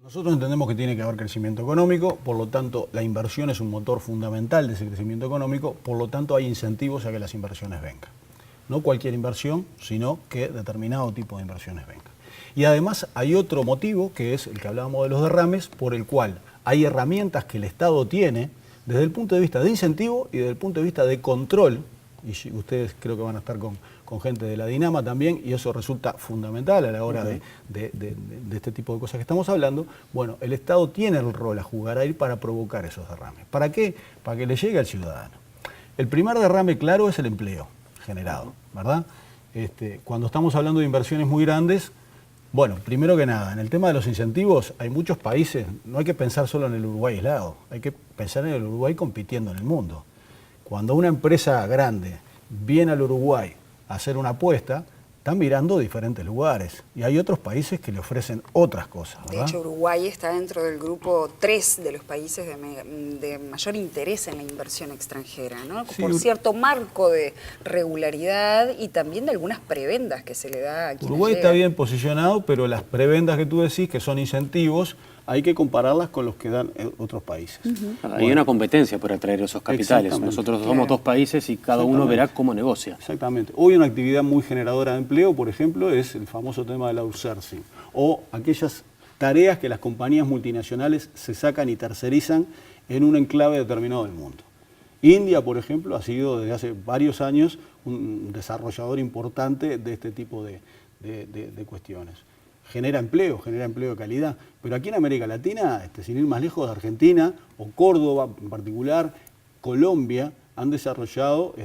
Nosotros entendemos que tiene que haber crecimiento económico, por lo tanto la inversión es un motor fundamental de ese crecimiento económico, por lo tanto hay incentivos a que las inversiones vengan. No cualquier inversión, sino que determinado tipo de inversiones vengan. Y además hay otro motivo, que es el que hablábamos de los derrames, por el cual hay herramientas que el Estado tiene desde el punto de vista de incentivo y desde el punto de vista de control, y ustedes creo que van a estar con gente de la Dinama también, y eso resulta fundamental a la hora de este tipo de cosas que estamos hablando. Bueno, el Estado tiene el rol a jugar ahí para provocar esos derrames. ¿Para qué? Para que le llegue al ciudadano. El primer derrame claro es el empleo generado, ¿verdad? Cuando estamos hablando de inversiones muy grandes, bueno, primero que nada, en el tema de los incentivos hay muchos países, no hay que pensar solo en el Uruguay aislado, hay que pensar en el Uruguay compitiendo en el mundo. Cuando una empresa grande viene al Uruguay a hacer una apuesta, están mirando diferentes lugares y hay otros países que le ofrecen otras cosas, ¿verdad? De hecho, Uruguay está dentro del grupo 3 de los países de mayor interés en la inversión extranjera, ¿no? Sí, por cierto marco de regularidad y también de algunas prebendas que se le da a quienes Uruguay llegan. está bien posicionado, pero las prebendas que tú decís, que son incentivos, hay que compararlas con los que dan otros países. Hay una competencia por atraer esos capitales. Nosotros somos dos países y cada uno verá cómo negocia. Exactamente. Hoy una actividad muy generadora de empleo, por ejemplo, es el famoso tema del outsourcing, o aquellas tareas que las compañías multinacionales se sacan y tercerizan en un enclave determinado del mundo. India, por ejemplo, ha sido desde hace varios años un desarrollador importante de este tipo de cuestiones. Genera empleo de calidad. Pero aquí en América Latina, sin ir más lejos, de Argentina o Córdoba en particular, Colombia, han desarrollado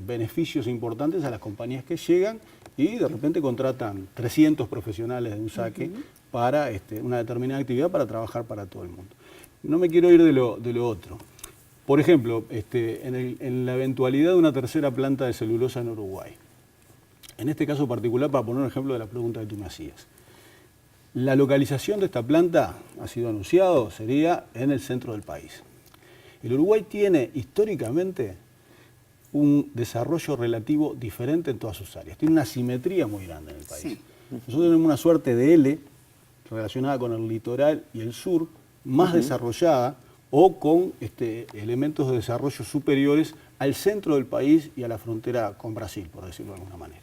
beneficios importantes a las compañías que llegan y de repente contratan 300 profesionales de un saque para una determinada actividad para trabajar para todo el mundo. No me quiero ir de lo otro. Por ejemplo, en la eventualidad de una tercera planta de celulosa en Uruguay, en este caso particular, para poner un ejemplo de la pregunta que tú me hacías, la localización de esta planta, ha sido anunciado, sería en el centro del país. El Uruguay tiene históricamente un desarrollo relativo diferente en todas sus áreas. Tiene una simetría muy grande en el país. Sí. Nosotros tenemos una suerte de L relacionada con el litoral y el sur, más desarrollada o con elementos de desarrollo superiores al centro del país y a la frontera con Brasil, por decirlo de alguna manera.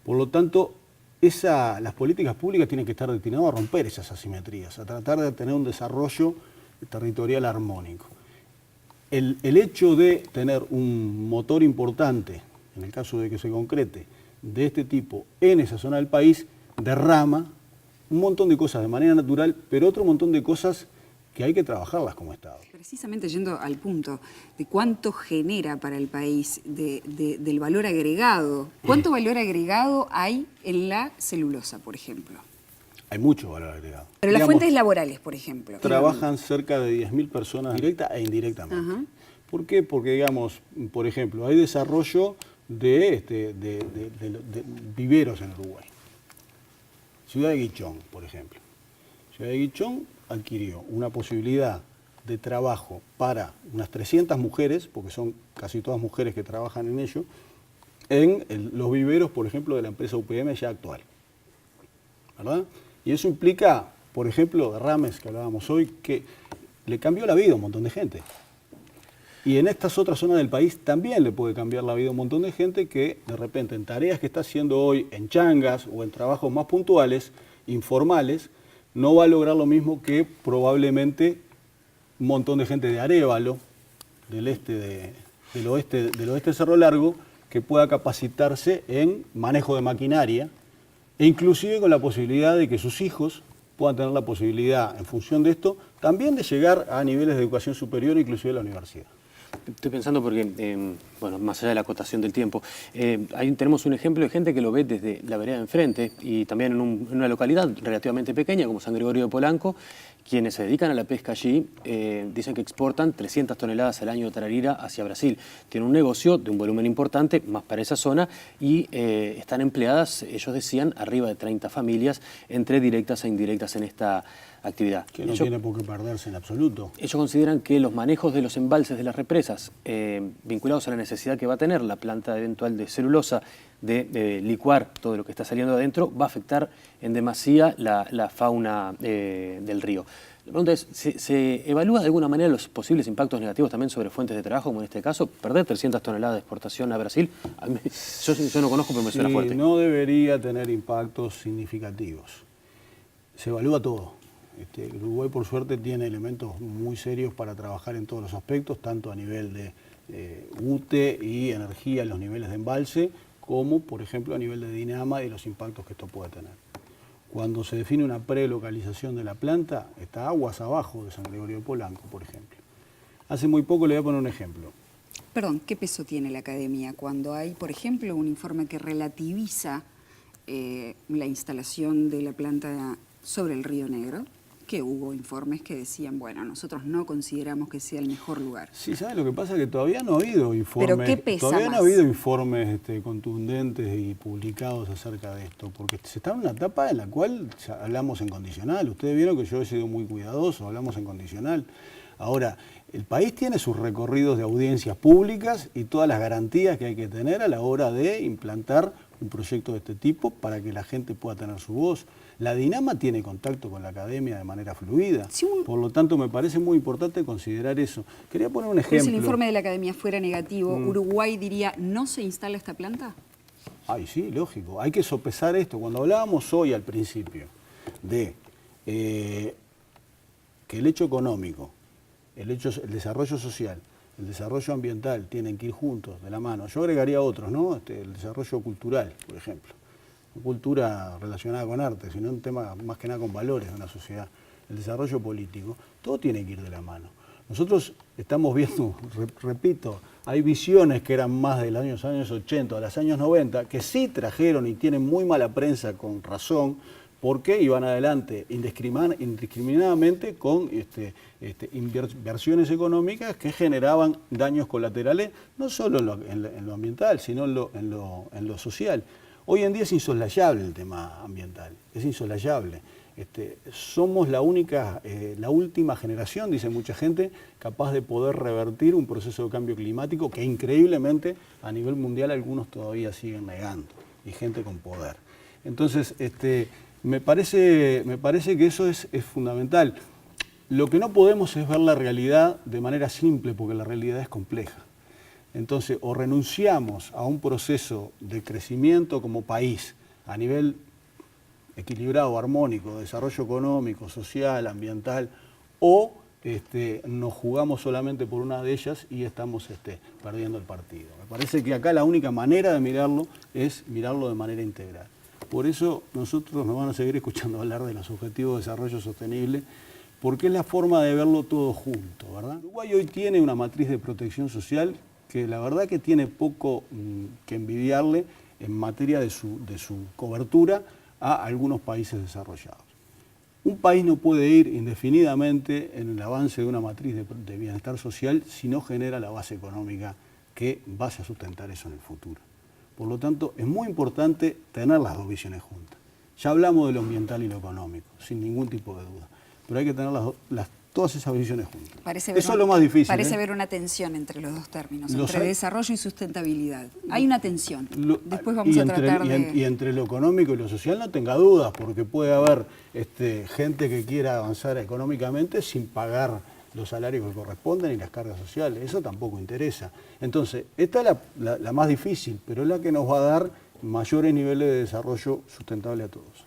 Por lo tanto, las políticas públicas tienen que estar destinadas a romper esas asimetrías, a tratar de tener un desarrollo territorial armónico. El hecho de tener un motor importante, en el caso de que se concrete, de este tipo en esa zona del país, derrama un montón de cosas de manera natural, pero otro montón de cosas que hay que trabajarlas como Estado. Precisamente yendo al punto de cuánto genera para el país del valor agregado, ¿cuánto valor agregado hay en la celulosa, por ejemplo? Hay mucho valor agregado. Pero las fuentes laborales, por ejemplo. Trabajan cerca de 10.000 personas directa e indirectamente. ¿Por qué? Porque, digamos, por ejemplo, hay desarrollo de viveros en Uruguay. Ciudad de Guichón, por ejemplo. Ciudad de Guichón adquirió una posibilidad de trabajo para unas 300 mujeres, porque son casi todas mujeres que trabajan en ello, en los viveros, por ejemplo, de la empresa UPM ya actual. ¿Verdad? Y eso implica, por ejemplo, derrames que hablábamos hoy, que le cambió la vida a un montón de gente. Y en estas otras zonas del país también le puede cambiar la vida a un montón de gente que de repente en tareas que está haciendo hoy, en changas o en trabajos más puntuales, informales, no va a lograr lo mismo que probablemente un montón de gente de Arévalo, del oeste de Cerro Largo, que pueda capacitarse en manejo de maquinaria e inclusive con la posibilidad de que sus hijos puedan tener la posibilidad, en función de esto, también de llegar a niveles de educación superior, inclusive a la universidad. Estoy pensando porque, bueno, más allá de la acotación del tiempo, ahí tenemos un ejemplo de gente que lo ve desde la vereda de enfrente y también en una localidad relativamente pequeña como San Gregorio de Polanco, quienes se dedican a la pesca allí dicen que exportan 300 toneladas al año de tararira hacia Brasil. Tienen un negocio de un volumen importante, más para esa zona, y están empleadas, ellos decían, arriba de 30 familias, entre directas e indirectas en esta actividad. Que no tiene por qué perderse en absoluto. Ellos consideran que los manejos de los embalses de las represas, vinculados a la necesidad que va a tener la planta eventual de celulosa de licuar todo lo que está saliendo adentro, va a afectar en demasía la fauna del río. La pregunta es, ¿se evalúa de alguna manera los posibles impactos negativos también sobre fuentes de trabajo, como en este caso, perder 300 toneladas de exportación a Brasil? A mí, yo no conozco, pero me suena fuerte. No debería tener impactos significativos. Se evalúa todo. Uruguay, por suerte, tiene elementos muy serios para trabajar en todos los aspectos, tanto a nivel de UTE y energía en los niveles de embalse, como, por ejemplo, a nivel de Dinama y los impactos que esto pueda tener. Cuando se define una prelocalización de la planta, está aguas abajo de San Gregorio de Polanco, por ejemplo. Hace muy poco le voy a poner un ejemplo. Perdón, ¿qué peso tiene la academia cuando hay, por ejemplo, un informe que relativiza la instalación de la planta sobre el Río Negro? Que hubo informes que decían, bueno, nosotros no consideramos que sea el mejor lugar. Sí, ¿sabes lo que pasa? Que todavía no ha habido informes. ¿Pero qué pesa todavía más? No ha habido informes contundentes y publicados acerca de esto, porque se está en una etapa en la cual hablamos en condicional. Ustedes vieron que yo he sido muy cuidadoso, hablamos en condicional. Ahora, el país tiene sus recorridos de audiencias públicas y todas las garantías que hay que tener a la hora de implantar un proyecto de este tipo para que la gente pueda tener su voz. La Dinama tiene contacto con la academia de manera fluida, por lo tanto me parece muy importante considerar eso. Quería poner un ejemplo. Si el informe de la academia fuera negativo, ¿Uruguay diría no se instala esta planta? Ay, sí, lógico. Hay que sopesar esto. Cuando hablábamos hoy al principio de que el hecho económico, el desarrollo social, el desarrollo ambiental tienen que ir juntos, de la mano. Yo agregaría otros, ¿no? El desarrollo cultural, por ejemplo. Cultura relacionada con arte, sino un tema más que nada con valores de una sociedad. El desarrollo político, todo tiene que ir de la mano. Nosotros estamos viendo, repito, hay visiones que eran más de los años 80 a los años 90, que sí trajeron y tienen muy mala prensa con razón, porque iban adelante indiscriminadamente con inversiones económicas que generaban daños colaterales, no solo en lo ambiental, sino en lo social. Hoy en día es insoslayable el tema ambiental, es insoslayable. Somos la última generación, dice mucha gente, capaz de poder revertir un proceso de cambio climático que increíblemente a nivel mundial algunos todavía siguen negando, y gente con poder. Entonces, me parece que eso es fundamental. Lo que no podemos es ver la realidad de manera simple, porque la realidad es compleja. Entonces, o renunciamos a un proceso de crecimiento como país a nivel equilibrado, armónico, de desarrollo económico, social, ambiental, o nos jugamos solamente por una de ellas y estamos perdiendo el partido. Me parece que acá la única manera de mirarlo es mirarlo de manera integral. Por eso nosotros nos van a seguir escuchando hablar de los objetivos de desarrollo sostenible, porque es la forma de verlo todo junto, ¿verdad? Uruguay hoy tiene una matriz de protección social que la verdad que tiene poco que envidiarle en materia de su cobertura a algunos países desarrollados. Un país no puede ir indefinidamente en el avance de una matriz de bienestar social si no genera la base económica que vaya a sustentar eso en el futuro. Por lo tanto, es muy importante tener las dos visiones juntas. Ya hablamos de lo ambiental y lo económico, sin ningún tipo de duda, pero hay que tener todas esas visiones juntas. Eso es lo más difícil. Parece haber una tensión entre los dos términos, entre desarrollo y sustentabilidad. Hay una tensión. Después vamos a tratar de... Y entre lo económico y lo social no tenga dudas, porque puede haber gente que quiera avanzar económicamente sin pagar los salarios que corresponden y las cargas sociales. Eso tampoco interesa. Entonces, esta es la más difícil, pero es la que nos va a dar mayores niveles de desarrollo sustentable a todos.